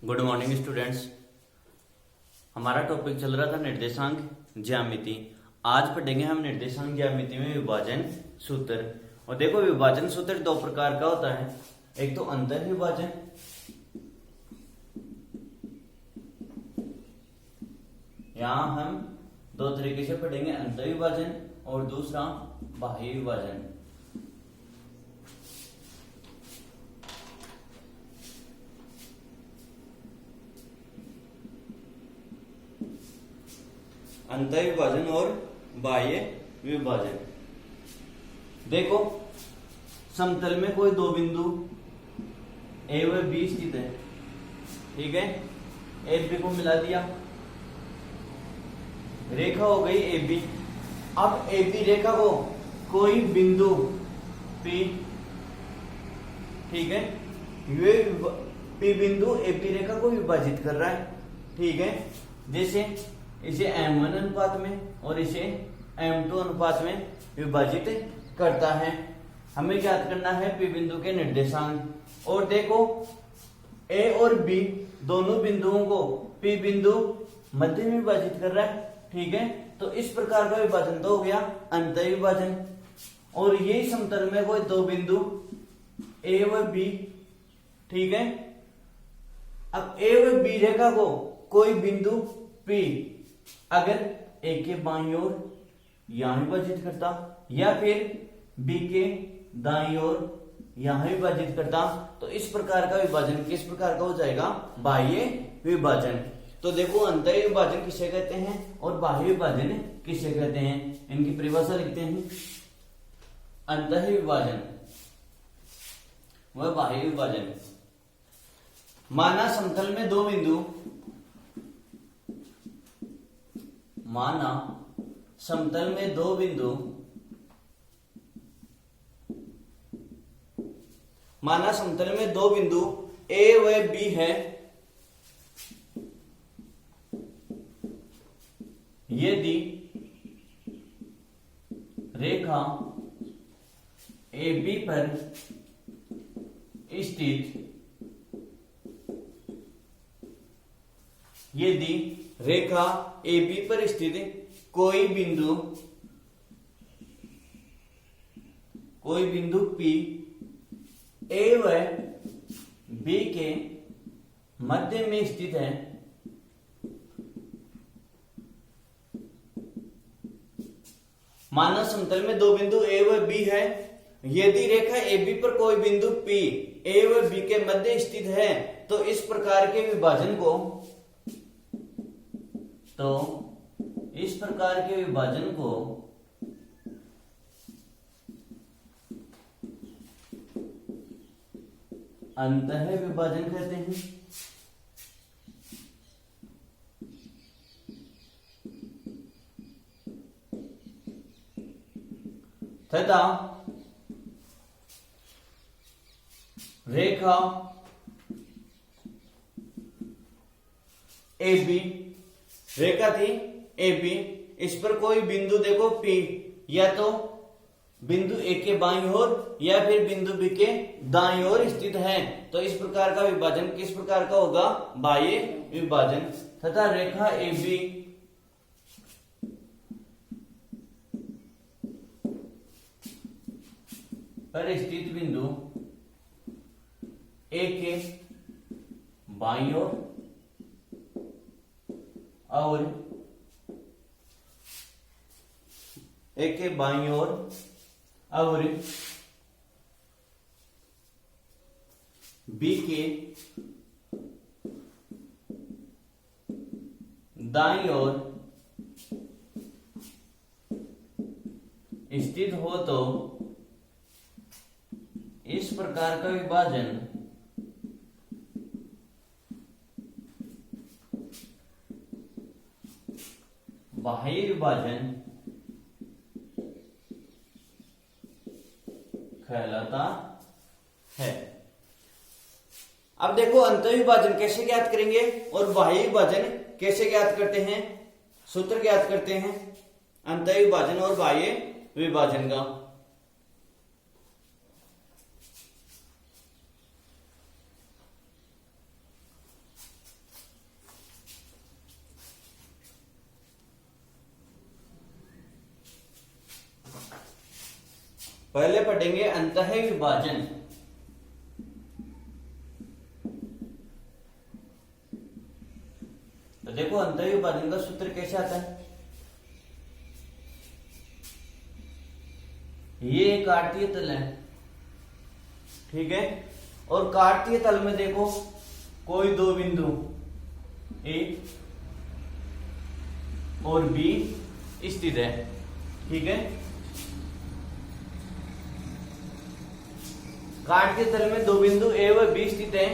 Good morning students. हमारा topic चल रहा था निर्देशांक ज्यामिति। आज पढ़ेंगे हम निर्देशांक ज्यामिति में विभाजन सूत्र। और देखो, विभाजन सूत्र दो प्रकार का होता है। एक तो अंतर विभाजन, यहां हम दो तरीके से पढ़ेंगे, अंतर विभाजन और दूसरा बाह्य विभाजन। अंतर विभाजन और बाह्य विभाजन। देखो, समतल में कोई दो बिंदु ए व बी स्थित है, ठीक है। ए बी को मिला दिया, रेखा हो गई ए बी। अब ए बी रेखा को कोई बिंदु पी, ठीक है, ये पी बिंदु ए बी रेखा को विभाजित कर रहा है, ठीक है। जैसे इसे M1 अनुपात में और इसे M2 अनुपात में विभाजित करता है। हमें ज्ञात करना है P बिंदु के निर्देशांक। और देखो, A और B दोनों बिंदुओं को P बिंदु मध्य में विभाजित कर रहा है, ठीक है। तो इस प्रकार का विभाजन तो हो गया अंतर विभाजन। और यही समतल में कोई दो बिंदु A व B, ठीक है। अब A व B रेखा को कोई बिंदु P अगर ए के बाईं ओर यहां विभाजित करता या फिर बी के दाईं ओर यहां विभाजित करता, तो इस प्रकार का विभाजन किस प्रकार का हो जाएगा? बाह्य विभाजन। तो देखो, अंतर विभाजन किसे कहते हैं और बाह्य विभाजन किसे कहते हैं, इनकी परिभाषा लिखते हैं। अंतर विभाजन व बाह्य विभाजन। माना समतल में दो बिंदु, माना समतल में दो बिंदु, माना समतल में दो बिंदु ए व बी है। यदि रेखा ए बी पर स्थित, यदि रेखा ए बी पर स्थित कोई बिंदु P ए व बी के मध्य में स्थित है, माना समतल में दो बिंदु ए व बी है। यदि रेखा ए बी पर कोई बिंदु P ए व बी के मध्य स्थित है, तो इस प्रकार के विभाजन को अंतः विभाजन कहते हैं। तथा रेखा ए बी, रेखा थी ए बी, इस पर कोई बिंदु देखो P, या तो बिंदु ए के बाईं ओर या फिर बिंदु बी के दाईं ओर स्थित है, तो इस प्रकार का विभाजन किस प्रकार का होगा? बाह्य विभाजन। तथा रेखा ए बी पर स्थित बिंदु ए के बाईं ओर और ए के बाईं ओर और बी के दाईं ओर स्थित हो, तो इस प्रकार का विभाजन बाह्य विभाजन कहलाता है। अब देखो, अंतर विभाजन कैसे ज्ञात करेंगे और बाह्य विभाजन कैसे ज्ञात करते हैं, सूत्र ज्ञात करते हैं अंतर विभाजन और बाह्य विभाजन का। पहले पढ़ेंगे अंतः विभाजन। तो देखो अंतः विभाजन का सूत्र कैसे आता है। ये एक काटतीय तल है, ठीक है, और काटतीय तल में देखो कोई दो बिंदु ए और बी स्थित है, ठीक है। काटतीय तल में दो बिंदु ए व बी स्थित है।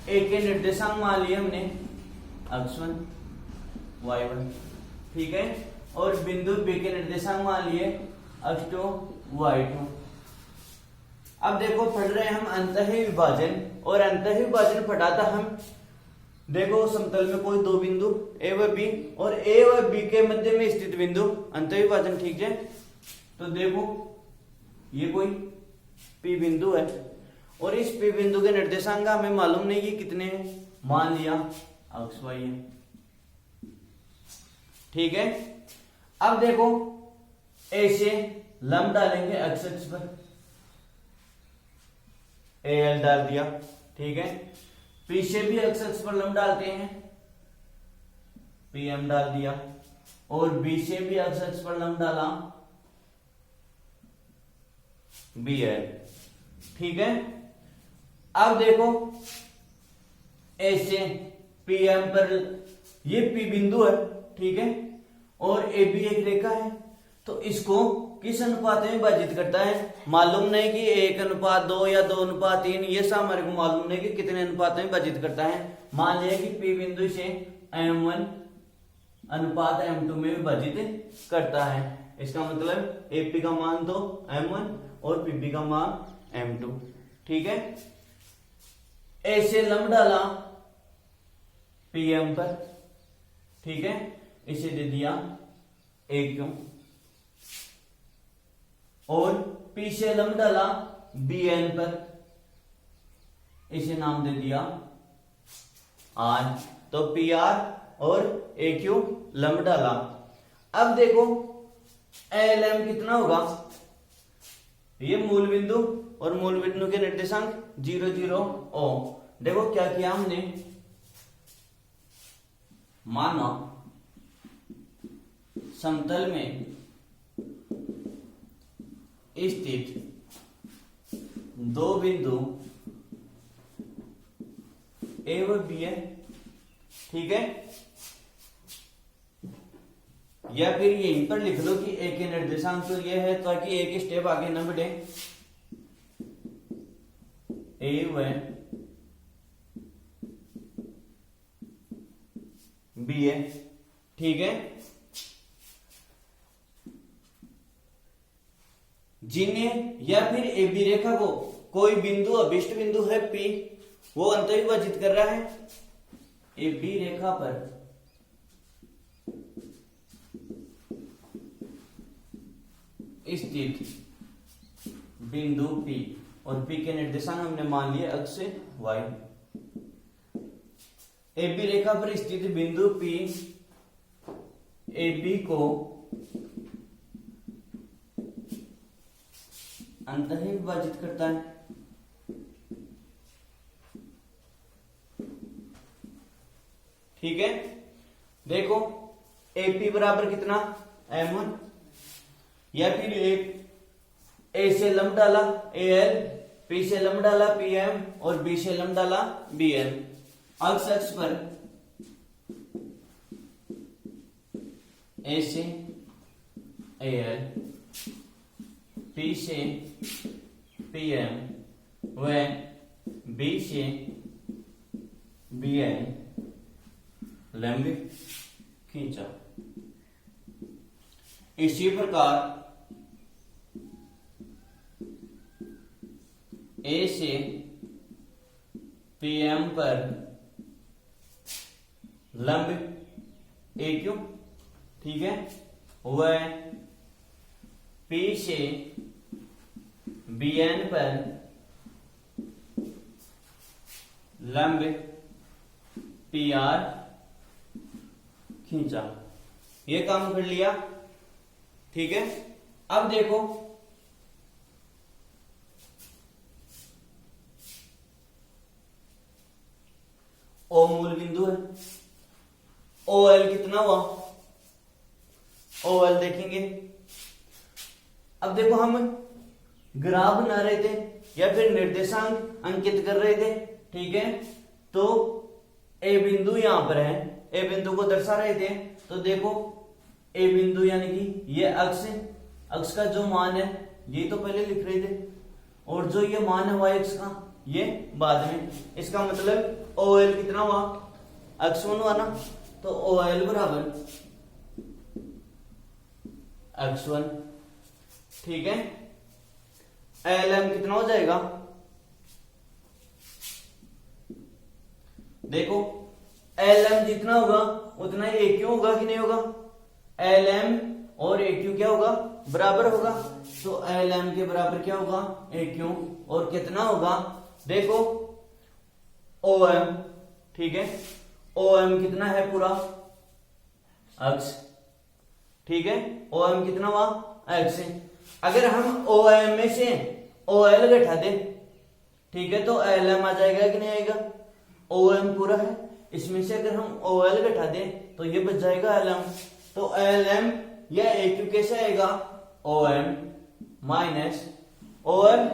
ए के निर्देशांक मान लिए हमने x1 y1, ठीक है, और बिंदु बी के निर्देशांक मान लिए x2 y2। अब देखो पढ़ रहे हैं हम अंतः विभाजन, और अंतः विभाजन पढ़ा था हम। देखो समतल में कोई दो बिंदु ए व बी, और ए व बी के मध्य में स्थित बिंदु अंतः विभाजन, ठीक है। तो देखो ये कोई पी बिंदु है, और इस पी बिंदु के निर्देशांक हमें मालूम नहीं कि कितने हैं, मान लिया x y है, ठीक है। अब देखो ए से लंब डालेंगे x अक्ष पर, ए एल डाल दिया, ठीक है। पी से भी x अक्ष पर लंब डालते हैं, पी एम डाल दिया, और बी से भी x अक्ष पर लंब डाला, बी एल, ठीक है। अब देखो ए से पी एम पर, ये पी बिंदु है, ठीक है, और ए बी एक रेखा है, तो इसको किस अनुपात में विभाजित करता है मालूम नहीं कि 1:2 या 2:3, ये सब हमारे को मालूम नहीं कि कितने अनुपात में विभाजित करता है। मान लिया कि पी बिंदु से m1 अनुपात m2 में विभाजित करता है। इसका मतलब एपी का मान तो m1 और पीबी का मान m2, ठीक है। ए से लंब डाला पीएम पर, ठीक है, इसे दे दिया ए क्यू, और पी से लंब डाला बी एन पर, इसे नाम दे दिया आर। तो पी आर और ए क्यू लंब डाला। अब देखो एल एम कितना होगा, ये मूल बिंदु और मूल बिंदु के निर्देशांक 0 0 ओ। देखो क्या किया हमने, माना समतल में स्थित दो बिंदु ए व बी है, ठीक है, या फिर यहीं पर लिख लो कि ए के निर्देशांक तो ये है, ताकि एक स्टेप आगे न बढ़े। ए व बी है, ठीक है, जिन्हें या फिर ए बी रेखा को कोई बिंदु अभिष्ट बिंदु है पी, वो अंतर्विभाजित कर रहा है। ए बी रेखा पर स्थित बिंदु पी, और पी के निर्देशांक हमने मान लिए अक्ष वाई। ए बी रेखा पर स्थित बिंदु पी ए बी को अंतः विभाजित करता है, ठीक है। देखो ए पी बराबर कितना m1, या फिर ए से लंब डाला ए एल, पी से लंब डाला पी एम, और बी से लंब डाला बी एन। अक्ष पर ए से ए एल, पी से पी एम व बी से बी एन लंब खींचा। इसी प्रकार ए से पी एम पर लंब ए क्यू, ठीक है, वह पी से बी एन पर लंब पी आर खींचा। ये काम कर लिया, ठीक है। अब देखो ओ मूल बिंदु है। ओ एल कितना हुआ, ओ एल देखेंगे। अब देखो हम ग्राफ बना रहे थे या फिर निर्देशांक अंकित कर रहे थे, ठीक है। तो ए बिंदु यहां पर है, ए बिंदु को दर्शा रहे थे। तो देखो ए बिंदु यानी कि ये अक्ष, अक्ष का जो मान है ये तो पहले लिख रहे थे, और जो ये मान है वाई अक्ष का ये बाद में। इसका मतलब ओ एल कितना हुआ, अक्ष वन हुआ ना, तो ओ एल बराबर अक्ष वन, ठीक है। एल एम कितना हो जाएगा, देखो एल एम जितना होगा उतना ही ए क्यू होगा कि नहीं होगा, एल एम और ए क्यू क्या होगा, बराबर होगा। तो एल एम के बराबर क्या होगा, ए क्यू, और कितना होगा, देखो ओ एम, ठीक है। ओ एम कितना है पूरा अक्ष, ठीक है। ओ एम कितना हुआ अक्ष। अगर हम ओ एम में से ओ एल घटा दे, ठीक है, तो एल एम आ जाएगा कि नहीं आएगा, ओ एम पूरा है, इसमें से अगर हम ओ एल घटा दें तो ये बच जाएगा एल एम। तो एल एम या ए क्यू कैसे आएगा, O M minus O L,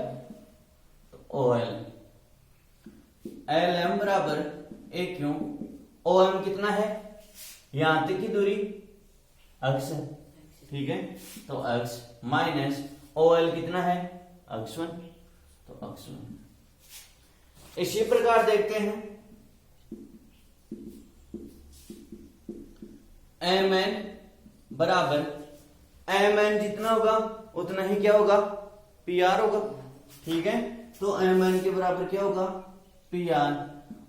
O L, L M बराबर ए क्यू। ओ एम कितना है, यहां तक की दूरी अक्ष है, ठीक है, तो अक्ष माइनस ओ एल कितना है, अक्ष वन, तो अक्ष वन। इसी प्रकार देखते हैं एम एन बराबर, एम एन जितना होगा उतना ही क्या होगा, पी आर होगा, ठीक है। तो एम एन के बराबर क्या होगा, पी आर,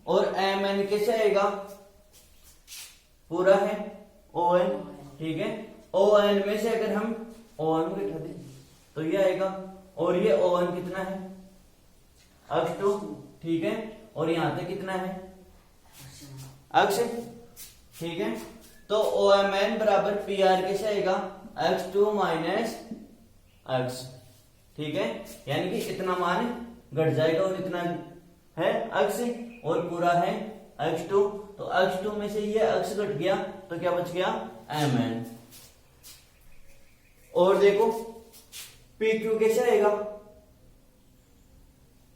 और एम एन कैसे आएगा, पूरा है ओ एन, ठीक है। ओ एन में से अगर हम ओ एन को घटा दें तो ये आएगा, और ये ओ एन कितना है, अक्ष टू, ठीक है, और यहां तक कितना है अक्ष, ठीक है। तो ओ एम एन बराबर पी आर कैसे आएगा, एक्स टू माइनस एक्स, ठीक है, यानी कि इतना मान घट जाएगा और इतना है अक्ष, और पूरा है एक्स टू। तो एक्स टू में से ये अक्ष घट गया तो क्या बच गया, एम एन। और देखो पी क्यू कैसे आएगा,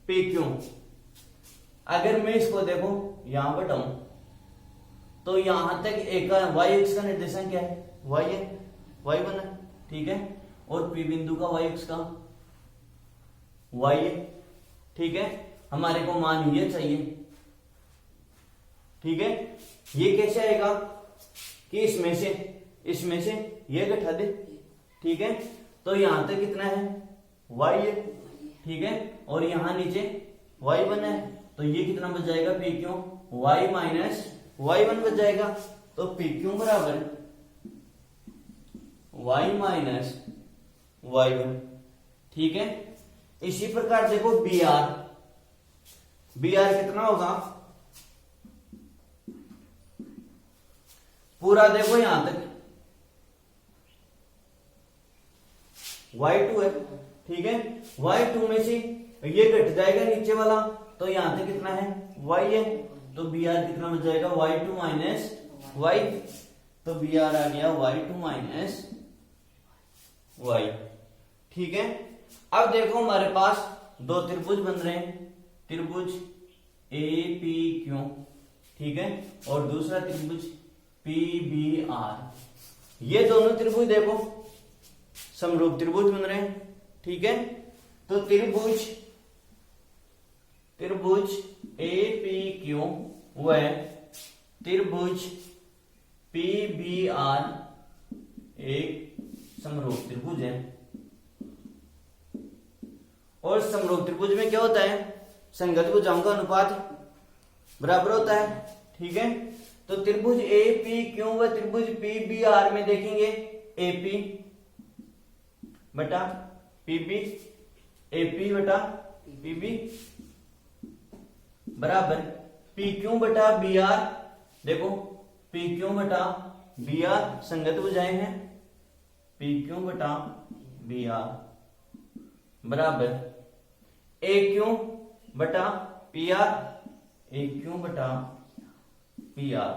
पी क्यू, अगर मैं इसको देखो यहां बटाऊं तो यहां तक एक वाई एक्स का निर्देशांक क्या है, वाई है, वाई बना, ठीक है, और पी बिंदु का वाई एक्स का वाई है, ठीक है। हमारे को मान ये चाहिए, ठीक है। ये कैसे आएगा कि इसमें से ये घटा दे, ठीक है, तो यहां तक कितना है, वाई है, ठीक है, और यहां नीचे वाई बना है, तो ये कितना बच जाएगा, P Q y minus y one बच जाएगा। तो पी क्यू बराबर वाई माइनस वाई वन, ठीक है। इसी प्रकार देखो बी आर, बी आर कितना होगा, पूरा देखो यहां तक y2 है, ठीक है, y2 में से ये घट जाएगा नीचे वाला, तो यहां तक कितना है, y है, तो बी आर कितना बच जाएगा, y2 माइनस y, तो बी आर आ गया y2 माइनस y, ठीक है। अब देखो हमारे पास दो त्रिभुज बन रहे हैं, त्रिभुज ए पी क्यू, ठीक है, और दूसरा त्रिभुज पी बी आर। ये दोनों त्रिभुज देखो समरूप त्रिभुज बन रहे हैं, ठीक है। तो त्रिभुज ए पी क्यू व त्रिभुज पी बी आर एक समरूप त्रिभुज है। और समरूप त्रिभुज में क्या होता है, संगत भुजाओं का अनुपात बराबर होता है, ठीक है। तो त्रिभुज ए पी क्यू व त्रिभुज पी बी आर में देखेंगे ए पी बटा पी बी, ए पी बटा पी बी बराबर पी क्यू बटा बी आर। देखो पी क्यू बटा बी आर संगत भुजाएं हैं, पी क्यू बटा बी आर बराबर ए क्यू बटा पी आर, ए क्यू बटा पी आर।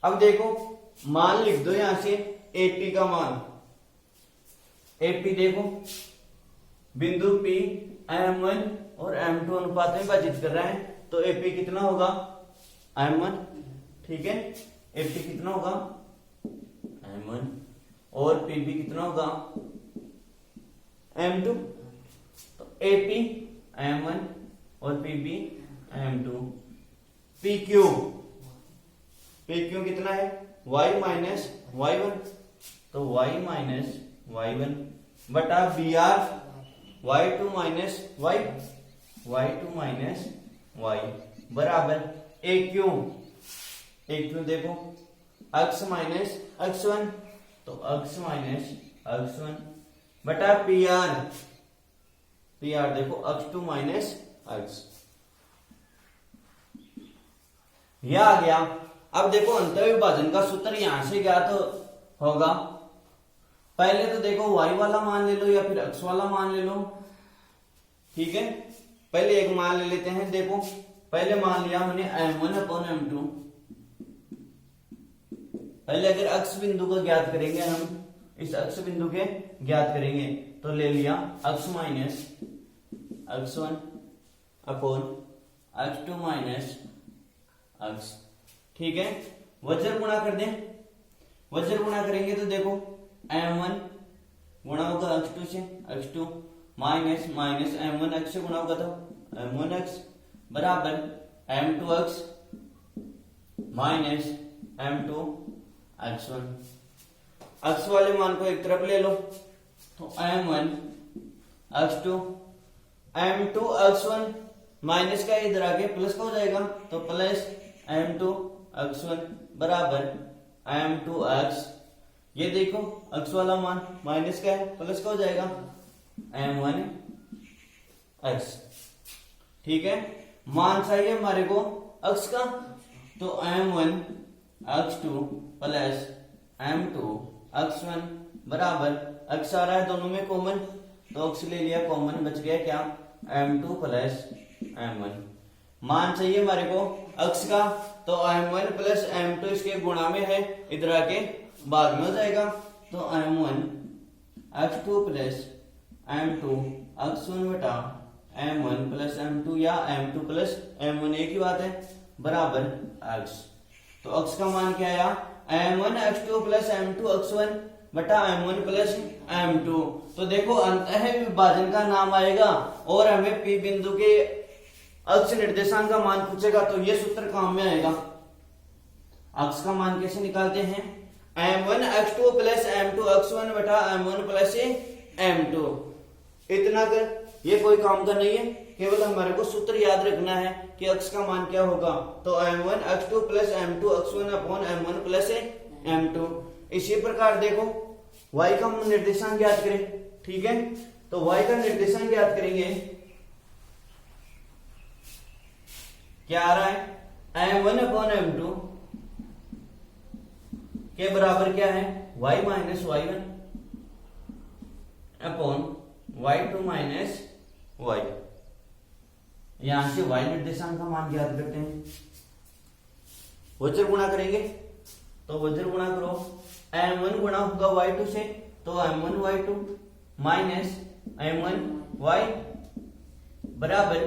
अब देखो मान लिख दो यहां से एपी का मान। एपी देखो बिंदु पी M1 और M2 अनुपात में विभाजित कर रहा है, तो एपी कितना होगा M1, ठीक है। एपी कितना होगा M1 और पीबी कितना होगा M2। तो एपी M1 और पीबी M2। पीक्यू कितना है y माइनस y1, तो y माइनस y1 बटा br y2 minus y2 minus y बराबर AQ देखो x माइनस x1, तो x माइनस x1 बटा PR देखो x2 माइनस x। यह आ गया। अब देखो अंतर विभाजन का सूत्र यहां से ज्ञात होगा। पहले तो देखो y वाला मान ले लो या फिर x वाला मान ले लो, ठीक है। पहले एक मान ले लेते हैं। देखो पहले मान लिया हमने M1 अपॉन M2। पहले अगर x बिंदु को ज्ञात करेंगे, हम इस x बिंदु के ज्ञात करेंगे, तो ले लिया x minus x1 upon x2 minus x, ठीक है। वज्र गुणा कर दें। वज्र गुणा करेंगे तो देखो M1 गुणा होगा x2 से x2 minus minus M1 x से गुणा होगा तो M1 x बराबर M2 x minus M2 x1। x वाले मान को एक तरफ ले लो, तो M1 x2 M2 x1 minus का इधर आके प्लस का हो जाएगा, तो प्लस M2 x1 बराबर M2 x। ये देखो x वाला मान माइनस का है, प्लस का हो जाएगा M1 x, ठीक है। मान चाहिए हमारे को x का, तो M1 x2 plus M2 x1 बराबर x आ रहा है दोनों में कॉमन, तो x ले लिया कॉमन, बच गया क्या M2 प्लस M1। मान चाहिए हमारे को x का, तो M1 प्लस M2 इसके गुणा में है, इधर आके बाद में हो जाएगा, तो M1 x2 plus M2 x1 बटा M1 प्लस M2 या M2 प्लस M1 एक ही बात है, बराबर x। तो x का मान क्या आया M1 x2 plus M2 x1 बटा M1 प्लस M2। तो देखो अंतः विभाजन का नाम आएगा और हमें P बिंदु के अक्ष निर्देशांक का मान पूछेगा, तो ये सूत्र काम में आएगा। अक्ष का मान कैसे निकालते हैं, M1 x2 plus M2 x1 बटा M1 प्लस M2। इतना कर, ये कोई काम का नहीं है, केवल हमारे को सूत्र याद रखना है कि x का मान क्या होगा, तो M1 x2 plus M2 x1 upon M1 plus M2। इसी प्रकार देखो y का निर्देशांक ज्ञात करें, ठीक है। तो y का निर्देशांक ज्ञात करेंगे, क्या आ रहा है M1 अपॉन M2 के बराबर क्या है y minus y1 upon y2 minus y। यहां से y निर्देशांक का मान ज्ञात करते हैं। वज्र गुणा करेंगे, तो वज्र गुणा करो, M1 गुणा होगा y2 से, तो M1 y2 minus M1 y बराबर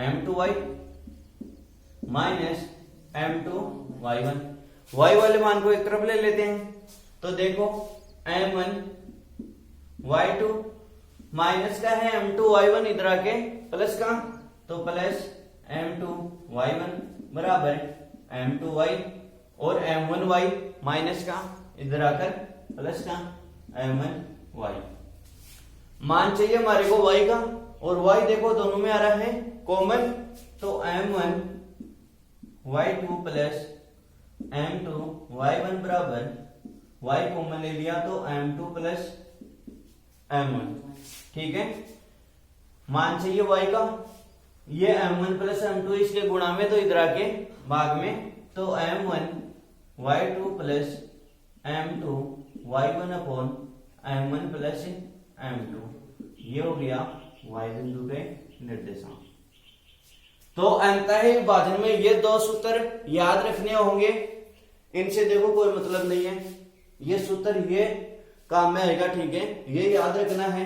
M2 y minus M2 y1। y वाले मान को एक तरफ ले लेते हैं, तो देखो M1 y2 माइनस का है M2 y1, इधर आके प्लस का, तो प्लस M2 y1 बराबर M2 y और M1 y माइनस का, इधर आकर प्लस का M1 y। मान चाहिए हमारे को y का, और y देखो दोनों में आ रहा है कॉमन, तो M1 y2 plus M2 y1 बराबर y कॉमन ले लिया, तो M2 प्लस M1, ठीक है। मान चाहिए y का, ये M1 प्लस M2 इसके गुणा में, तो इधर आके भाग में, तो M1 y2 plus M2 y1 upon M1 plus M2। ये हो गया y बिंदु के निर्देशांक। तो अंतः विभाजन में ये दो सूत्र याद रखने होंगे, इनसे देखो कोई मतलब नहीं है, ये सूत्र ये काम में आएगा। ठीक है, ये याद रखना है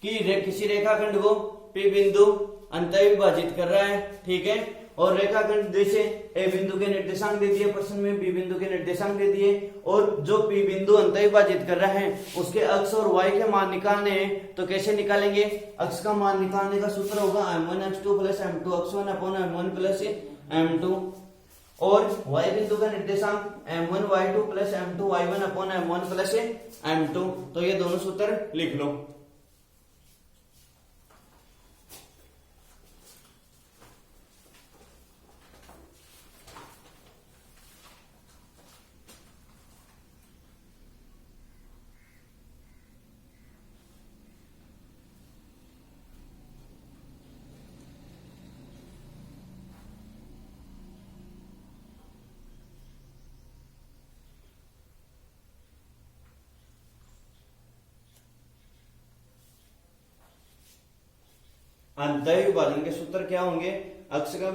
कि किसी रेखाखंड को P बिंदु अंतः विभाजित कर रहा है। ठीक है, और रेखाखंड जैसे ए बिंदु के निर्देशांक दे दिए प्रश्न में, बी बिंदु के निर्देशांक दे दिए, और जो पी बिंदु अंतः विभाजित कर रहा है उसके अक्ष और वाई के मान निकालने हैं। तो कैसे निकालेंगे? अक्ष का मान निकालने का सूत्र होगा m1 x2 plus m2 x1 upon m1 plus m2, और y बिंदु का निर्देशांक m1 y2 plus m2 y1 upon m1 plus m2। तो ये दोनों सूत्र लिख लो। अंतः विभाजन के सूत्र क्या होंगे? अक्ष का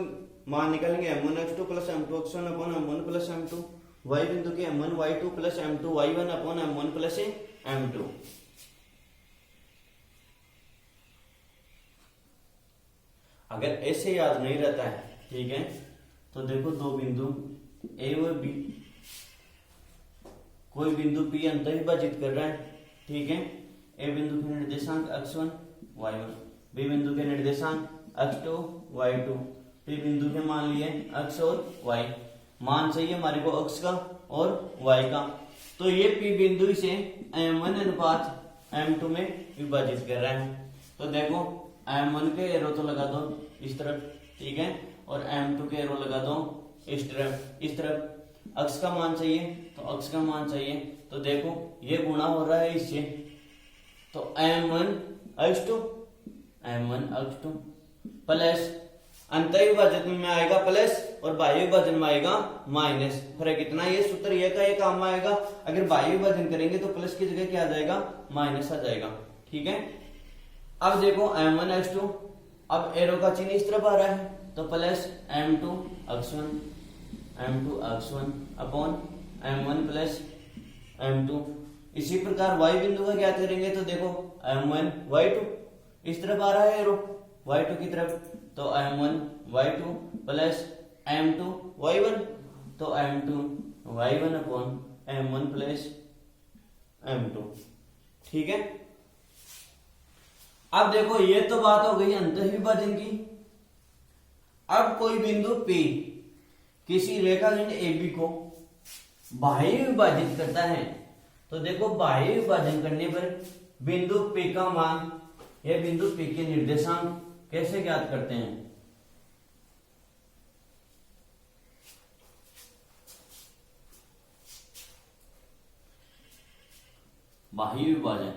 मान निकालेंगे m1 x2 plus m2 x1 upon m1 plus m2, y बिंदु के m1 y2 plus m2 y1 upon m1 plus m2। अगर ऐसे याद नहीं रहता है, ठीक है, तो देखो दो बिंदु ए और बी, कोई बिंदु P अंतः विभाजित कर रहा है। ठीक है, ए बिंदु के निर्देशांक x1 y1, बी बिंदु के निर्देशांक x2 y2, टी बिंदु के मान लिए x और y, मान चाहिए हमारे को x का और y का। तो ये P बिंदु से m1 अनुपात m2 में विभाजित कर रहा है। तो देखो m1 के एरो तो लगा दो इस तरफ, ठीक है, और m2 के एरो लगा दो इस तरफ। इस तरफ x का मान चाहिए तो x का मान चाहिए, तो देखो ये गुणा हो रहा है इससे, तो m1 x2 प्लस अंतः विभाजन में आएगा प्लस और बाह्य विभाजन में आएगा माइनस। फर्क इतना, ये सूत्र ये का ये काम आएगा। अगर बाह्य विभाजन करेंगे तो प्लस की जगह क्या आ जाएगा? माइनस आ जाएगा। ठीक है, अब देखो m1 x2, अब एरो का चिन्ह इस तरफ आ रहा है, तो plus m2 x1 upon m1 plus m2। इसी प्रकार y बिंदु का ज्ञात करेंगे, तो देखो m1 y2 इस तरफ आ रहा है एरो y2 की तरफ, तो m1 y2 plus m2 y1, तो m2 y1 upon m1 plus m2। ठीक है, अब देखो ये तो बात हो गई अंतः विभाजन की। अब कोई बिंदु P किसी रेखाखंड AB को बाह्य विभाजित करता है, तो देखो बाह्य विभाजन करने पर बिंदु P का मान या बिंदु P के निर्देशांक कैसे ज्ञात करते हैं? बाह्य विभाजन,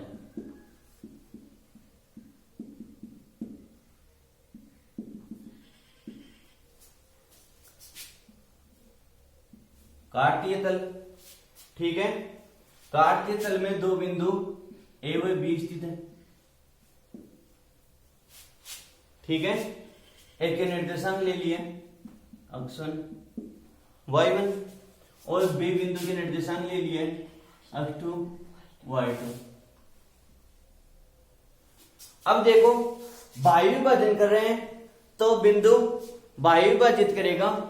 काटीय तल। ठीक है, काटीय तल में दो बिंदु ए व बी स्थित है। ठीक है, ए के निर्देशांक ले लिए x1 y1, और बी बिंदु के निर्देशांक ले लिए x2 y2। अब देखो बाह्य विभाजन कर रहे हैं, तो बिंदु बाह्य विभाजित करेगा,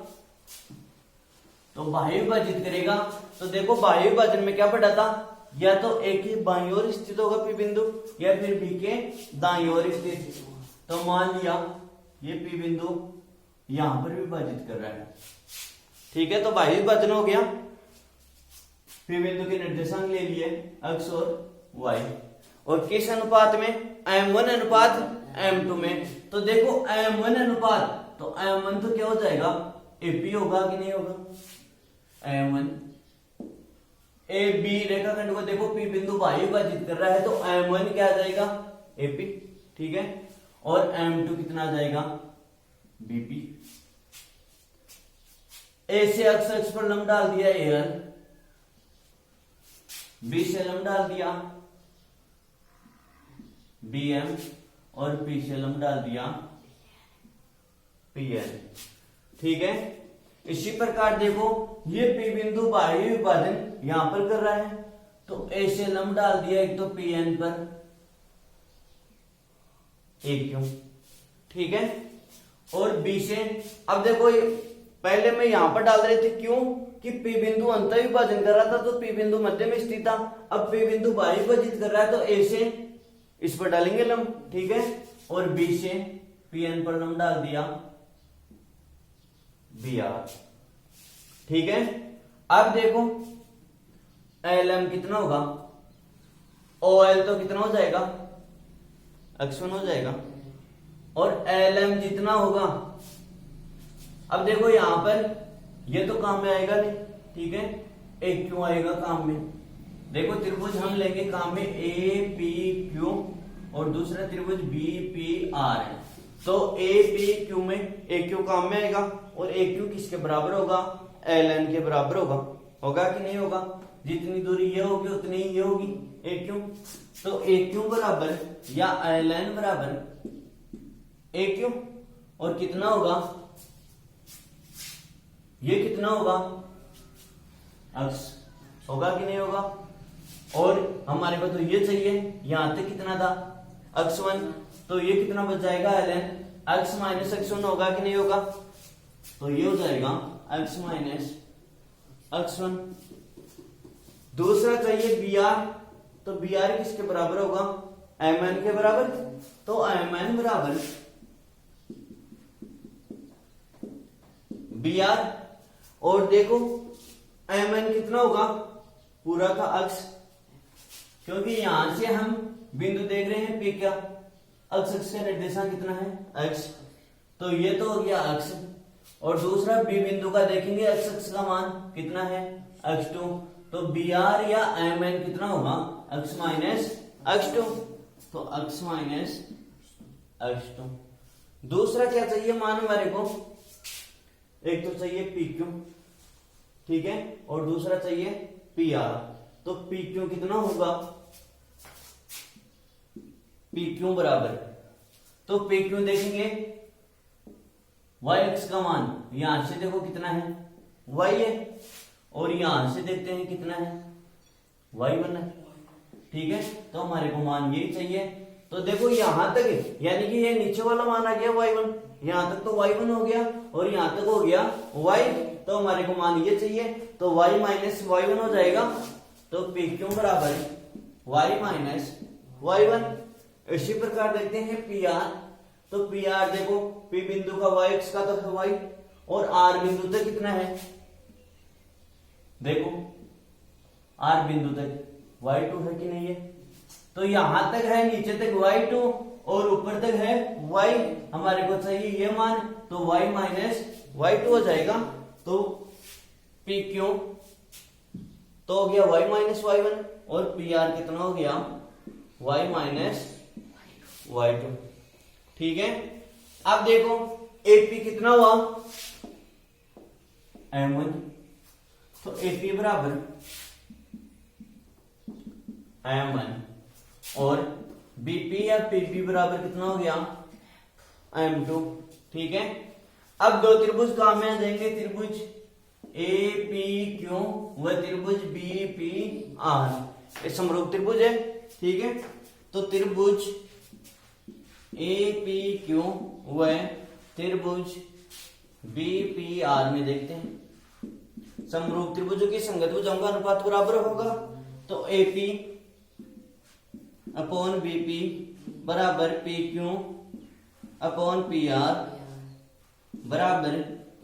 तो देखो बाह्य विभाजन में क्या पढ़ा था? या तो ए के बाईं ओर स्थित होगा P बिंदु, या फिर बी के दाईं ओर स्थित। तो मान लिया ये P बिंदु यहां पर विभाजित कर रहा है। ठीक है, तो बाह्य विभाजन हो गया। P बिंदु के निर्देशांक ले लिए x और y, और किस अनुपात में? m1 अनुपात m2 में। तो देखो m1 अनुपात, तो m1 तो क्या हो जाएगा? AP होगा कि नहीं होगा? m1 AB रेखाखंड को देखो P बिंदु बाह्य विभाजित कर रहा है, तो m1 क्या आ जाएगा? AP। ठीक है, और m2 कितना आ जाएगा? BP। A से अक्ष पर लंब डाल दिया AL, B से लंब डाल दिया BM, और P से लंब डाल दिया पी एन। ठीक है, इसी प्रकार देखो ये पी बिंदु बाह्य विभाजन यहां पर कर रहा है, तो ए से लंब डाल दिया एक तो पी एन पर, ए क्यों। ठीक है, और बी से अब देखो पहले मैं यहां पर डाल रहे थे क्यों कि पी बिंदु अंत विभाजन कर रहा था, तो पी बिंदु मध्य में स्थित था। अब पी बिंदु बाह्य विभाजित कर रहा है, तो ए से इस पर डालेंगे लंब। ठीक है, और बी से पी एन पर लंब डाल दिया बी आर। ठीक है, अब देखो एल एम कितना होगा, ओ एल तो कितना हो जाएगा, x1 हो जाएगा, और एल एम जितना होगा। अब देखो यहां पर ये तो काम में आएगा नहीं। ठीक है, एक क्यों आएगा काम में। देखो त्रिभुज हम लेंगे काम में ए पी क्यू और दूसरा त्रिभुज बी पी आर है, तो ए पी क्यू में ए क्यू काम में आएगा, और ए क्यू किसके बराबर होगा, एल एन के बराबर होगा। होगा कि नहीं होगा, जितनी दूरी ये होगी उतनी ही ये होगी ए क्यू, तो ए क्यू बराबर या एल एन बराबर ए क्यू, और कितना होगा, ये कितना होगा, x होगा कि नहीं होगा। और हमारे को तो ये चाहिए, यहां तक कितना था x1, तो ये कितना बच जाएगा ln x माइनस x1 होगा कि नहीं होगा, तो ये हो जाएगा x माइनस x1। दूसरा चाहिए br, तो br किसके बराबर होगा, mn के बराबर, तो mn बराबर br, और देखो mn कितना होगा, पूरा का अक्ष, क्योंकि यहां से हम बिंदु देख रहे हैं p क्या, अक्ष का निर्देशांक कितना है x, तो ये तो हो गया अक्ष। और दूसरा b बिंदु का देखेंगे x का मान कितना है x2, तो br या mn कितना होगा, x माइनस x2, तो x माइनस x2। दूसरा क्या चाहिए मान हमारे को, एक तो चाहिए PQ, ठीक है, और दूसरा चाहिए PR, तो PQ कितना होगा, PQ बराबर, तो PQ देखेंगे yx का मान, यहां से देखो कितना है y है, और यहां से देखते हैं कितना है y1 है। ठीक है, तो हमारे को मान यही चाहिए, तो देखो यहां तक यानी कि ये नीचे वाला मान आ गया y1, यहां तक तो y1 हो गया, और यहां तक हो गया y, तो हमारे को मान ये चाहिए, तो y माइनस y1 हो जाएगा, तो PQ बराबर y माइनस y1। इसी प्रकार देखते हैं PR, तो PR देखो P बिंदु का yx का तो है y, और R बिंदु तक कितना है, देखो R बिंदु तक y2 है कि नहीं है, तो यहां तक है, नीचे तक y2 और ऊपर तक है y, हमारे को चाहिए ये मान, तो y माइनस y2 हो जाएगा, तो PQ तो हो गया y माइनस y1, और PR कितना हो गया y माइनस y2। ठीक है, अब देखो AP कितना हुआ M1, तो AP बराबर M1, और BP या PP बराबर कितना हो गया M2। ठीक है, अब दो त्रिभुज काम में आ जाएंगे, त्रिभुज APQ व त्रिभुज BPR, ये समरूप त्रिभुज है। ठीक है, तो त्रिभुज APQ व त्रिभुज BPR में देखते हैं, समरूप त्रिभुजों की संगत भुजाओं का अनुपात बराबर होगा, तो AP अपॉन BP बराबर PQ अपॉन PR बराबर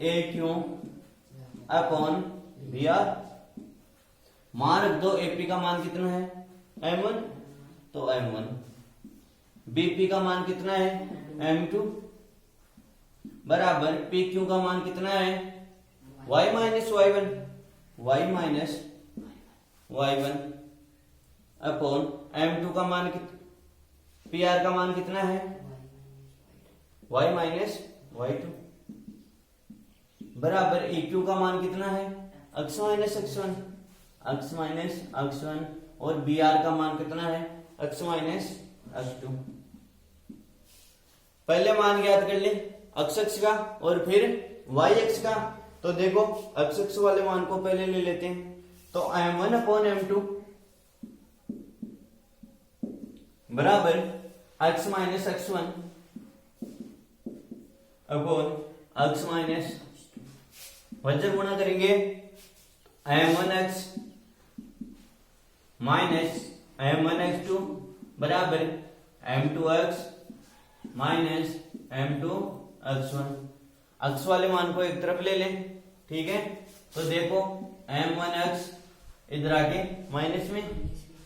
AQ अपॉन BR। मान रख दो, AP का मान कितना है M1, तो M1, BP का मान कितना है M2 बराबर PQ का मान कितना है y minus y1, y minus y1 upon M2 का मान PR का मान कितना है y माइनस y2 बराबर EQ का मान कितना है x minus x1, x minus x1, और BR का मान कितना है x माइनस x2। पहले मान ज्ञात कर ले, x अक्ष का और फिर y अक्ष का। तो देखो x अक्ष वाले मान को पहले ले लेते हैं, तो m1 अपॉन m2 बराबर x minus x1 upon x minus वज्र गुणा करेंगे m1x माइनस m1x2 बराबर m2x माइनस m2x1। अक्ष वाले मान को एक तरफ ले लें, ठीक है। तो देखो m1x इधर आके माइनस में,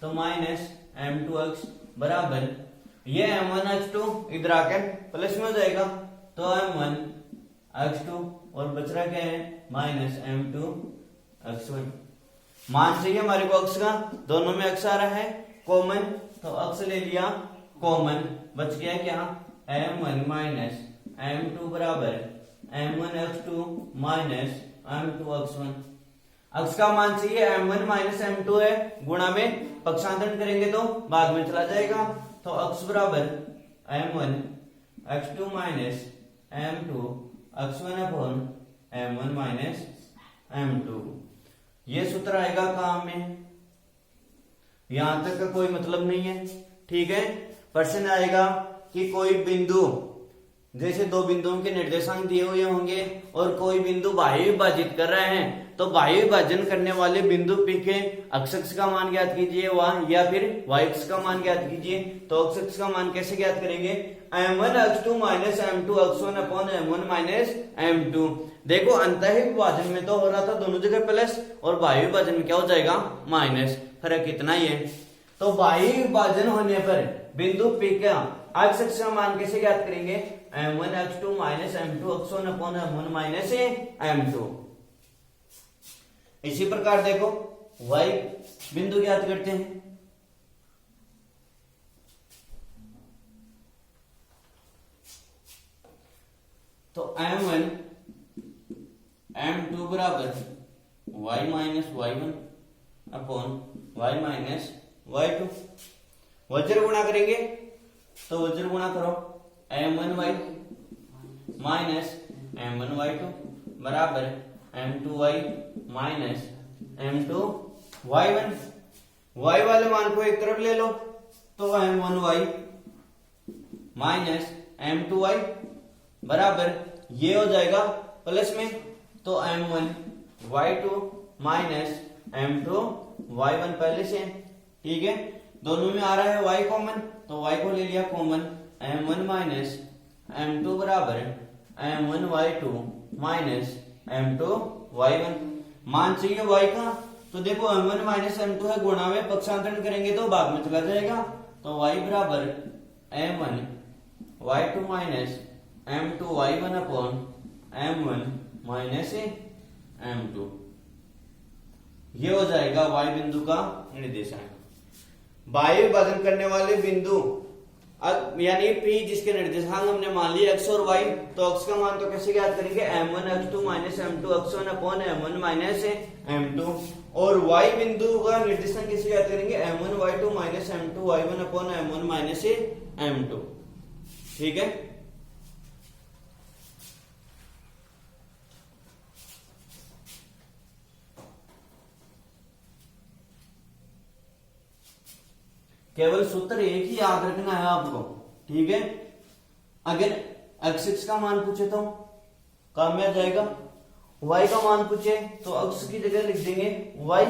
तो माइनस m2x बराबर ये m1x2 इधर आकर प्लस में हो जाएगा, तो m1x2 और बच रहा क्या है माइनस m2x1। मान चाहिए हमारे को अक्ष का, दोनों में अक्ष आ रहा है कॉमन, तो अक्ष ले लिया कॉमन, बच गया क्या m1 माइनस m2 बराबर m1x2 माइनस m2x1। अक्ष का मान चाहिए m1 माइनस m2 है, गुणा में पक्षांतरण करेंगे तो भाग में चला जाएगा, तो अक्ष बराबर m1x2 minus m2x1 upon m1 minus m2। ये सूत्र आएगा काम में, यहां तक का कोई मतलब नहीं है, ठीक है। प्रश्न आएगा कि कोई बिंदु, जैसे दो बिंदुओं के निर्देशांक दिए हुए होंगे और कोई बिंदु बाह्य विभाजित कर रहे हैं, तो बाह्य विभाजन करने वाले बिंदु P के x अक्ष का मान ज्ञात कीजिए वहां, या फिर y अक्ष का मान ज्ञात कीजिए। तो x अक्ष का मान कैसे ज्ञात करेंगे, m1x2 minus m2x1 upon m1 minus m2। देखो अंतः विभाजन में तो हो रहा था दोनों जगह प्लस, और बाह्य विभाजन में क्या हो जाएगा माइनस, फर्क इतना ही है। तो बाह्य विभाजन होने पर बिंदु P का x अक्ष का मान कैसे ज्ञात करेंगे, m1x2 minus m2x1 upon m1 minus m2। इसी प्रकार देखो y बिंदु ज्ञात करते हैं, तो m1 m2 बराबर y minus y1 upon y minus y2। वज्र गुणा करेंगे, तो वज्र गुणा करो m1y माइनस m1y2 बराबर m2y माइनस m2y1। y वाले मान को एक तरफ ले लो, तो m1y माइनस m2y बराबर ये हो जाएगा प्लस में, तो m1y2 माइनस m2y1 पहले से, ठीक है। दोनों में आ रहा है y कॉमन, तो y को ले लिया कॉमन, m1 माइनस m2 बराबर m1y2 माइनस m2y1। मान चाहिए y का, तो देखो m1 माइनस m2 है, गुणा में पक्षांतरण करेंगे तो भाग में चला जाएगा, तो y बराबर m1y2 minus m2y1 upon m1 minus m2। ये हो जाएगा y बिंदु का निर्देशांक। बाह्य विभाजन करने वाले बिंदु यानी P जिसके निर्देशांक हमने मान लिए x और y, तो x का मान तो कैसे ज्ञात करेंगे, m1x2 minus m2x1 upon m1 minus m2, और y बिंदु का निर्देशांक कैसे ज्ञात करेंगे, m1y2 minus m2y1 upon m1 minus m2, ठीक है। केवल सूत्र एक ही याद रखना है आपको, ठीक है। अगर x का मान पूछे तो काम में आ जाएगा, y का मान पूछे तो x की जगह लिख देंगे y,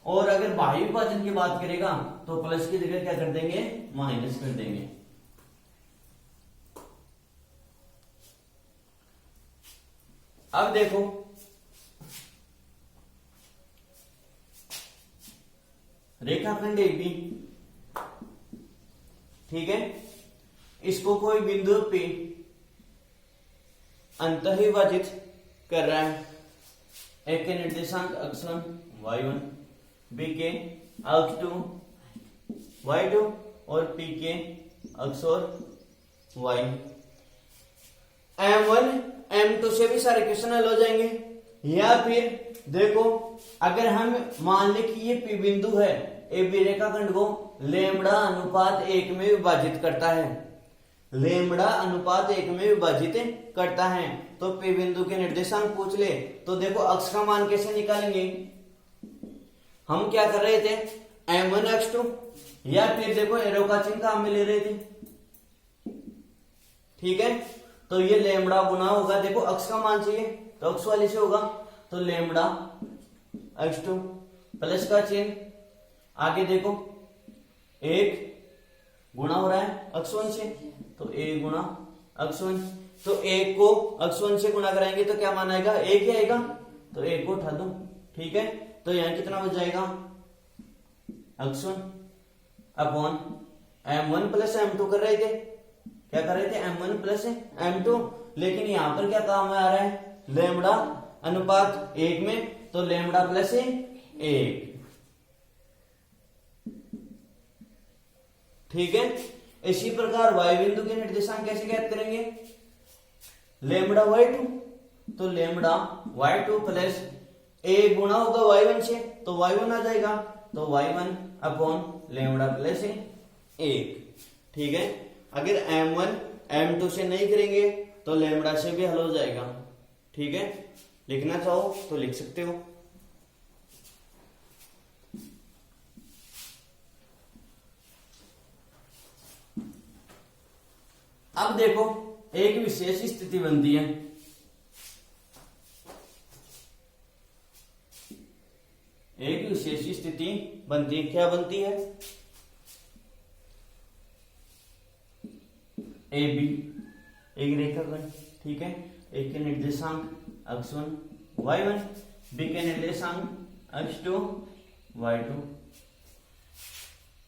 और अगर बाह्य विभाजन की बात करेगा तो प्लस की जगह क्या कर देंगे, माइनस कर देंगे। अब देखो रेखाखंड AB, ठीक है, इसको कोई बिंदु P अंतः विभाजित कर रहा है, एक के निर्देशांक x1 y1, b के x2 y2 और p के x और y। m1 m2 से भी सारे क्वेश्चन हल हो जाएंगे। या फिर देखो अगर हम मान ले कि ये P बिंदु है, AB रेखाखंड को लेमड़ा अनुपात 1 में विभाजित करता है, लेमड़ा अनुपात 1 में विभाजित करता है। तो P बिंदु के निर्देशांक पूछ ले तो देखो अक्ष का मान कैसे निकालेंगे। हम क्या कर रहे थे, m1 x2 या फिर देखो एरो का चिन्ह काम में ले रहे थे। ठीक है, तो ये लेमड़ा गुना होगा, देखो अक्ष का मान चाहिए तो अक्ष वाले से होगा, तो लेमड़ा x2 प्लस का चिन्ह, आगे देखो एक गुणा हो रहा है x1 से, तो a गुणा x1, तो एक को x1 से गुणा कराएंगे तो क्या मान आएगा, एक ही आएगा, तो एक को उठा दो। ठीक है, तो यहां कितना बच जाएगा, x1 upon m1 plus m2 कर रहे थे, क्या कर रहे थे, m1 प्लस m2, लेकिन यहां पर क्या काम आ रहा है, लेमड़ा अनुपात 1 में, तो लेमड़ा प्लस 1। ठीक है, इसी प्रकार y बिंदु के निर्देशांक कैसे ज्ञात करेंगे, लेमड़ा y2, तो लेमड़ा y2 प्लस a गुणा होगा y1 से, तो y1 आ जाएगा, तो y1 अपॉन लेमड़ा प्लस 1। ठीक है, अगर m1 m2 से नहीं करेंगे तो लेमड़ा से भी हल हो जाएगा। ठीक है, लिखना चाहो तो लिख सकते हो। अब देखो एक विशेष स्थिति बनती है, एक विशेष स्थिति बनती है, क्या बनती है, ए बी एक रेखाखंड। ठीक है, एक के निर्देशांक x1 y1, बी के निर्देशांक x2 y2।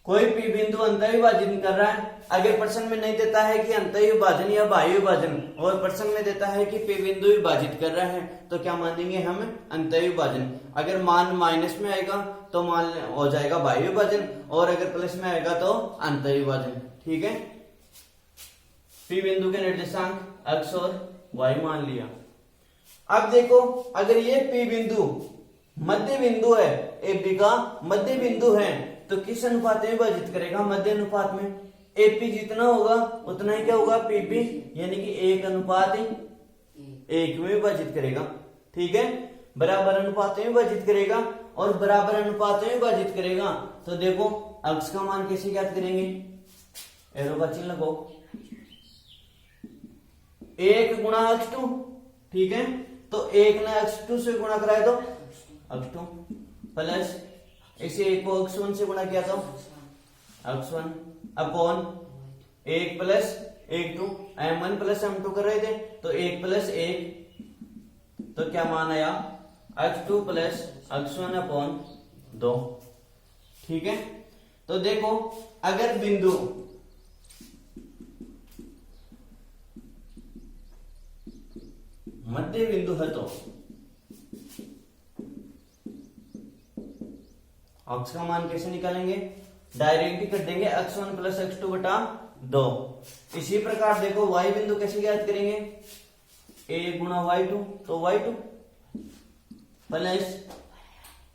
कोई पी बिंदु अंतःविभाजन कर रहा है, अगर प्रश्न में नहीं देता है कि अंतःविभाजन या बाह्य विभाजन, और प्रश्न में देता है कि पी बिंदु विभाजित कर रहा है, तो क्या मानेंगे हम, अंतःविभाजन। अगर मान माइनस में आएगा तो मान हो जाएगा बाह्य विभाजन, और अगर प्लस में आएगा तो अंतःविभाजन। ठीक है, पी बिंदु के निर्देशांक x और y मान लिया। अब देखो अगर ये पी बिंदु मध्य बिंदु है, ए बी का मध्य बिंदु है, तो किस अनुपात में विभाजित करेगा, मध्य अनुपात में। एपी जितना होगा उतना ही क्या होगा, पीबी, यानी कि 1:1 में विभाजित करेगा। ठीक है, बराबर अनुपात में विभाजित करेगा, और बराबर अनुपात में विभाजित करेगा तो देखो अक्ष का मान कैसे ज्ञात करेंगे, एरो का चिन्ह लगाओ, 1 गुणा x2। ठीक है, तो 1 ने x2 से गुणा कराए तो x2 प्लस इसे 1 को x1 से गुणा किया तो x1 upon 1 plus 1 2, m1 plus m2 कर रहे थे, तो 1 प्लस 1, तो क्या मान आया, x2 प्लस x1 अपॉन 2। ठीक है, तो देखो अगर बिंदु मध्य बिंदु है तो अक्ष का मान कैसे निकालेंगे, डायरेक्ट ही कर देंगे, x1 प्लस x2 बटा 2। इसी प्रकार देखो y बिंदु कैसे ज्ञात करेंगे, a गुणा y2, तो y2 प्लस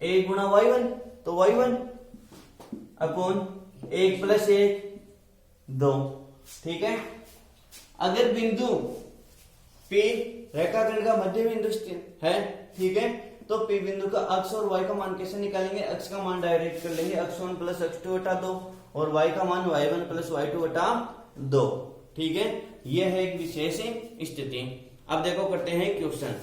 a गुणा y1, तो y1 अपॉन 1 प्लस 1 2। ठीक है, अगर बिंदु P रेखाखंड का मध्य बिंदु है, ठीक है, तो P बिंदु का अक्ष और y का मान कैसे निकालेंगे, अक्ष का मान डायरेक्ट कर लेंगे, x1 प्लस x2 बटा 2, और y का मान y1 प्लस y2 बटा 2। ठीक है, यह है एक विशेष स्थिति। अब देखो करते हैं क्वेश्चन।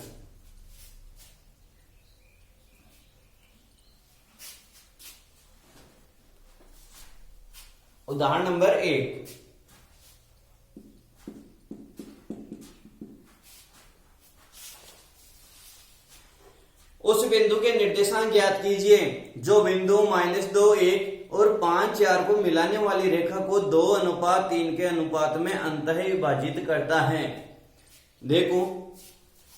उदाहरण नंबर 1, उस बिंदु के निर्देशांक ज्ञात कीजिए जो बिंदु -2 1 और 5 4 को मिलाने वाली रेखा को 2:3 के अनुपात में अंतः विभाजित करता है। देखो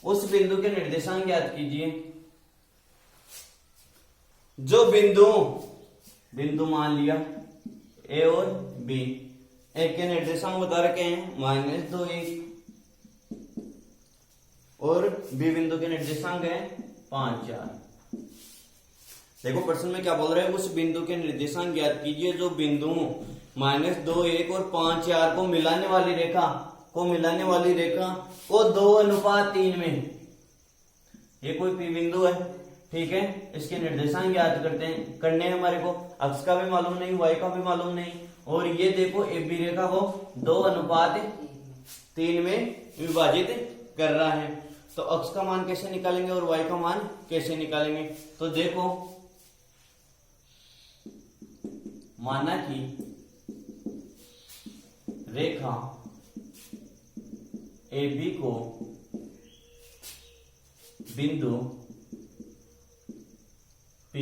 उस बिंदु के निर्देशांक ज्ञात कीजिए जो बिंदु मान लिया ए और बी, एक के निर्देशांक बता रखे हैं -2 1, और बी बिंदु के निर्देशांक है 5 4। देखो प्रश्न में क्या बोल रहे हैं, उस बिंदु के निर्देशांक ज्ञात कीजिए जो बिंदुओं -2 1 और 5 4 को मिलाने वाली रेखा को 2:3 में, ये कोई पी बिंदु है, ठीक है। इसके निर्देशांक याद करने हैं हमारे को, अक्ष का भी मालूम नहीं, वाई का भी मालूम नहीं, और ये देखो ए बी रेखा को 2:3 में विभाजित कर रहा है। तो अक्ष का मान कैसे निकालेंगे और वाई का मान कैसे निकालेंगे? तो देखो, माना कि रेखा ए बी को बिंदु P,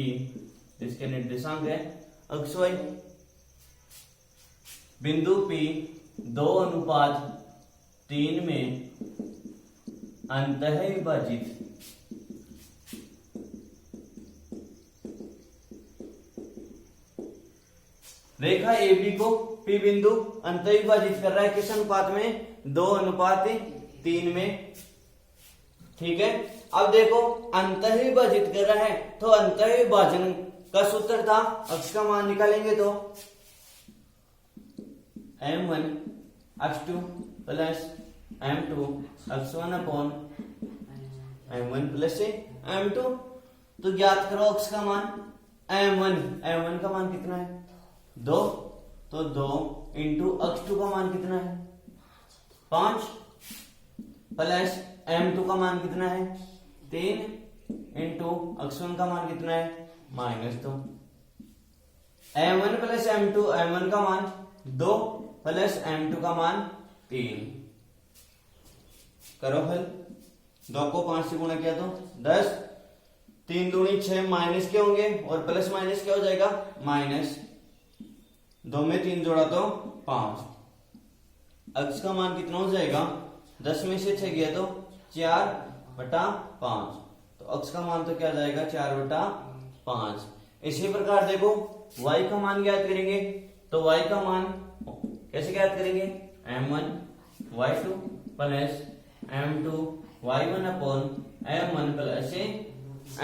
जिसके निर्देशांक है अक्ष वाई, बिंदु P 2:3 में अंतः विभाजित रेखा ए बी को P बिंदु अंतः विभाजित कर रहा है, किस अनुपात में? 2:3 में, ठीक है। अब देखो, अंतः विभाजित कर रहा है तो अंतः विभाजन का सूत्र था, अक्ष का मान निकालेंगे तो m1 x2 plus m2 x1 upon m1 plus m2। तो ज्ञात करो अक्ष का मान m1 का मान कितना है? 2, तो 2 इंटू x2 का मान कितना है? 5 प्लस m2 का मान कितना है? 3 इंटू x1 का मान कितना है? -2। m1 प्लस m2, m1 का मान 2 प्लस m2 का मान 3। करो हल, 2 को 5 से गुणा किया तो 10, 3 दूनी 6, माइनस के होंगे और प्लस माइनस क्या हो जाएगा? माइनस। 2 में 3 जोड़ा तो 5। अक्ष का मान कितना हो जाएगा? 10 में से 6 गया तो 4/5। तो अक्ष का मान तो क्या जाएगा? 4/5। इसी प्रकार देखो, y का मान ज्ञात करेंगे तो y का मान कैसे ज्ञात करेंगे? m1 y2 plus m2 y1 upon m1 plus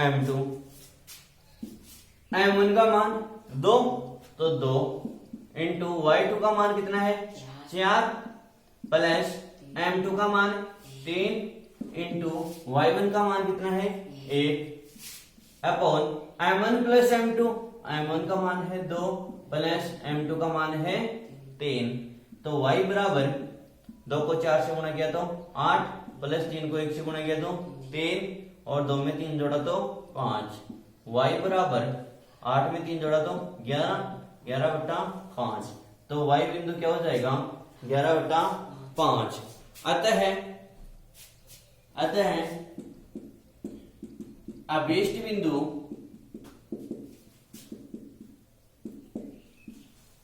m2। m1 का मान 2, तो 2 इंटू y2 का मान कितना है? 4 प्लस m2 का मान 3 इंटू y1 का मान कितना है? 1 upon m1 plus m2, m1 का मान है 2 प्लस m2 का मान है 3। तो y बराबर 2 को 4 से गुणा किया तो 8 प्लस 3 को 1 से गुणा किया तो 3 और 2 में 3 जोड़ा तो 5। y बराबर 8 में 3 जोड़ा तो 11/5। तो y बिंदु क्या हो जाएगा? 11/5। अतः अभीष्ट बिंदु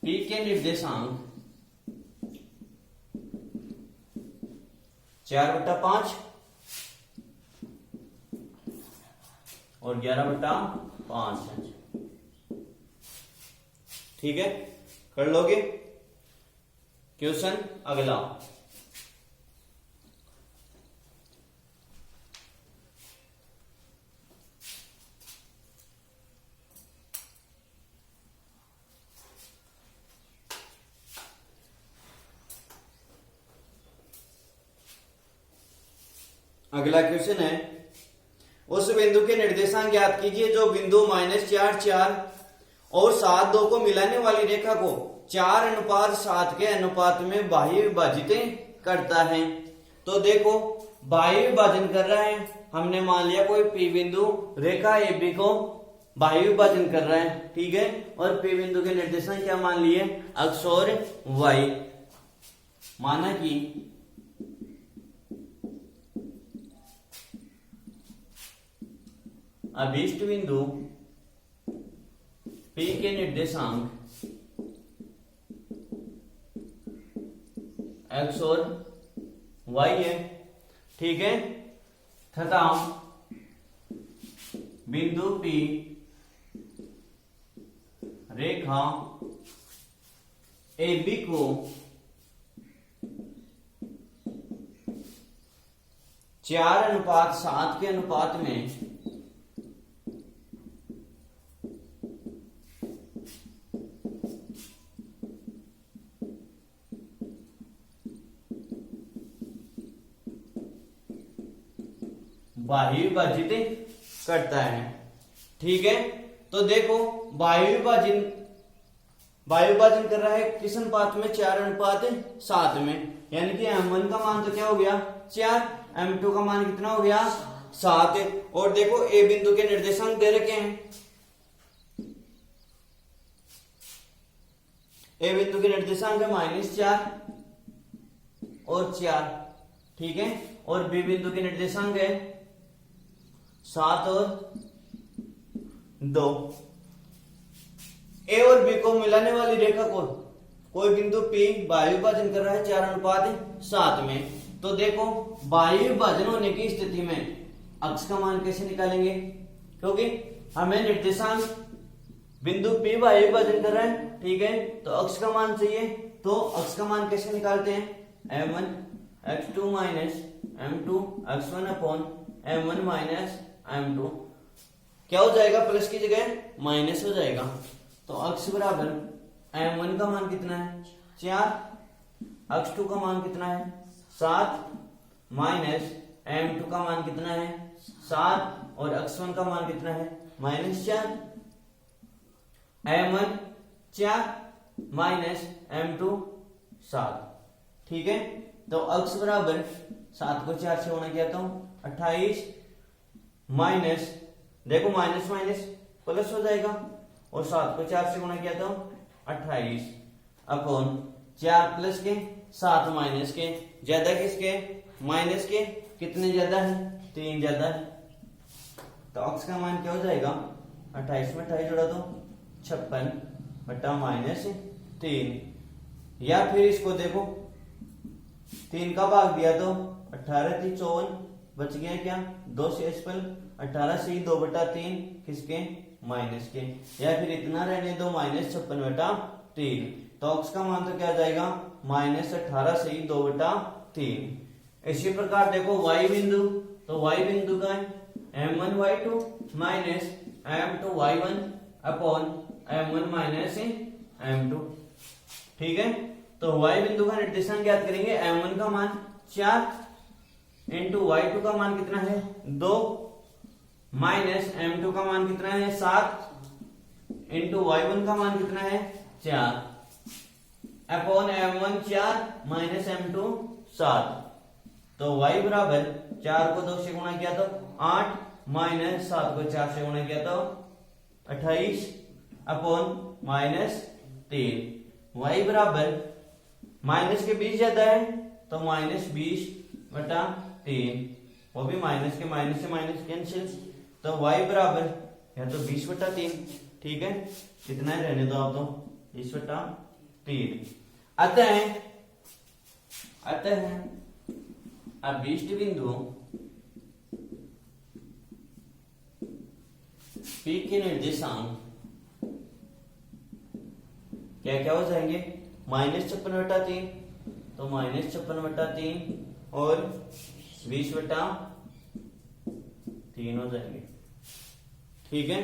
P के निर्देशांक 4/5 और 11/5 है। ठीक है, कर लोगे? क्वेश्चन अगला, अगला क्वेश्चन है, उस बिंदु के निर्देशांक ज्ञात कीजिए जो बिंदु -4 4 और 7 2 को मिलाने वाली रेखा को 4:7 के अनुपात में बाह्य विभाजित करता है। तो देखो, बाह्य विभाजन कर रहा है, हमने मान लिया कोई पी बिंदु रेखा ए बी को बाह्य विभाजन कर रहा है, ठीक है। और पी बिंदु के निर्देशांक क्या मान लिए? अक्ष और वाई। माना कि अभीष्ट बिंदु P के निर्देशांक x और y है, ठीक है, तथा बिंदु P रेखा AB को 4:7 के अनुपात में बाह्य विभाजित करता है। ठीक है, तो देखो बाह्य विभाजन कर रहा है किस अनुपात में, 4:7 में, यानी कि m1 का मान तो क्या हो गया 4, m2 का मान कितना हो गया 7। और देखो ए बिंदु के निर्देशांक दे रखे हैं, ए बिंदु के निर्देशांक है -4 और 4। ठीक है, और बी बिंदु के निर्देशांक है 7 और 2। ए और बी को मिलाने वाली रेखा को कोई बिंदु P बाह्य विभाजन कर रहा है 4:7 में। तो देखो बाह्य विभाजन होने की स्थिति में अक्ष का मान कैसे निकालेंगे, क्योंकि हमें निर्देशांक बिंदु P बाह्य विभाजन कर रहा है। ठीक है, तो अक्ष का मान चाहिए, तो अक्ष का मान कैसे निकालते हैं, m1 x2 minus m2 x1 upon m1 minus m2, क्या हो जाएगा, प्लस की जगह माइनस हो जाएगा। तो अक्ष बराबर m1 का मान कितना है 4, x2 का मान कितना है 7, माइनस m2 का मान कितना है 7 और x1 का मान कितना है -4। m1 4 minus m2 7। ठीक है, तो अक्ष बराबर 7 को 4 से गुणा किया तो 28, माइनस देखो माइनस माइनस प्लस हो जाएगा, और 7 को 4 से गुणा किया तो 28 अपॉन 4 प्लस के 7 माइनस के, ज्यादा किसके माइनस के, कितने ज्यादा है 3 ज्यादा है। तो अक्ष का मान क्या हो जाएगा, 28 में 28 जोड़ा तो 56 बटा -3, या फिर इसको देखो 3 का भाग दिया तो 18 3 54, बच गया क्या 2 शेष पर, 18 से 2/3 किसके माइनस के, या फिर इतना रहने दो -56/3। तो अक्ष का मान तो क्या जाएगा -18 से 2/3। इसी प्रकार देखो y बिंदु, तो y बिंदु का m1 y2 minus m2 y1 upon m1 minus m2। ठीक है, तो y बिंदु का निर्देशांक ज्ञात करेंगे, m1 का मान 4 इंटू y2 का मान कितना है 2, माइनस m2 का मान कितना है 7 इंटू y1 का मान कितना है 4 अपॉन m1 4 माइनस m2 7। तो y बराबर 4 को 2 से गुणा किया तो 8, माइनस 7 को 4 से गुणा किया तो 28 अपॉन -3। y बराबर माइनस के 20 ज्यादा है तो -20/3, वो भी माइनस के माइनस से माइनस कैंसिल, तो y बराबर या तो 20/3। ठीक है, कितना ही रहने दो आप तो 20/3। अतः अभीष्ट बिंदु P के निर्देशांक क्या क्या हो जाएंगे, -56/3, तो -56/3 और 20/3 हो जाएंगे। ठीक है,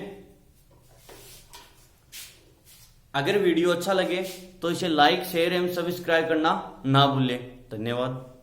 अगर वीडियो अच्छा लगे तो इसे लाइक शेयर एवं सब्सक्राइब करना ना भूलें। धन्यवाद।